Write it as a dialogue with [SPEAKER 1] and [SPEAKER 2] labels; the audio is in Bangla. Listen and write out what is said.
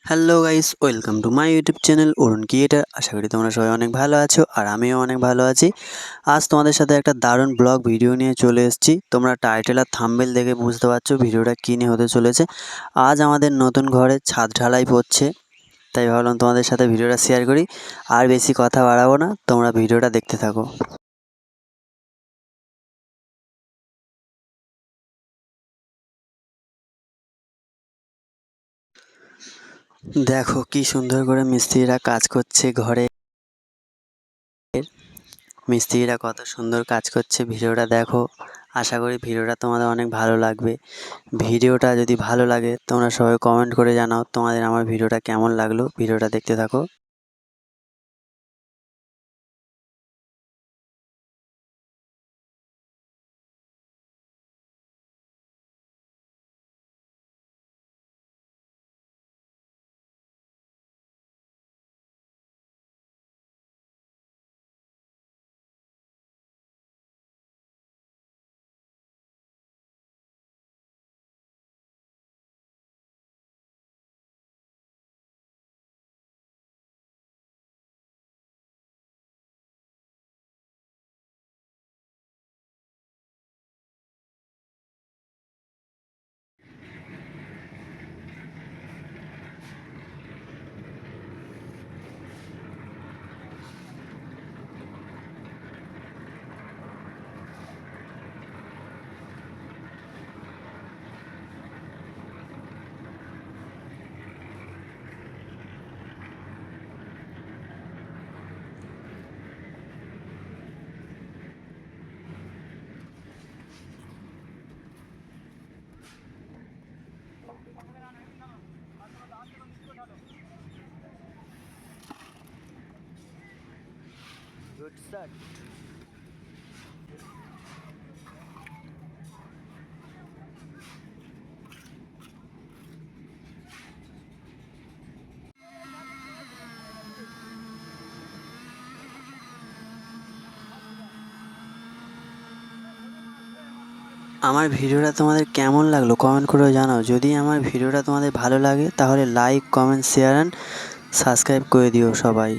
[SPEAKER 1] Hello guys, welcome to my YouTube channel Arun creator. আশা করি তোমরা সবাই অনেক ভালো আছো আর আমিও অনেক ভালো আছি। আজ তোমাদের সাথে একটা দারুণ ব্লগ ভিডিও নিয়ে চলে এসেছি। তোমরা টাইটেল আর থাম্বনেল দেখে বুঝতে পারছো ভিডিওটা কী নিয়ে হতে চলেছে। আজ আমাদের নতুন ঘরে ছাদ ঢালাই পড়ছে, তাই ভাবলাম তোমাদের সাথে ভিডিওটা শেয়ার করি। আর বেশি কথা বাড়াবো না, তোমরা ভিডিওটা দেখতে থাকো। দেখো কি সুন্দর করে মিস্ত্রিরা কাজ করছে ঘরে। মিস্ত্রিরা কত সুন্দর কাজ করছে, ভিডিওটা দেখো। আশা করি ভিডিওটা তোমাদের অনেক ভালো লাগবে। ভিডিওটা যদি ভালো লাগে তোমরা সবাই কমেন্ট করে জানাও তোমাদের আমার ভিডিওটা কেমন লাগলো। ভিডিওটা দেখতে থাকো। Good start. আমার ভিডিওটা তোমাদের কেমন লাগলো কমেন্ট করে জানাও। যদি আমার ভিডিওটা তোমাদের ভালো লাগে তাহলে like, comment, share and subscribe করে দিও সবাই।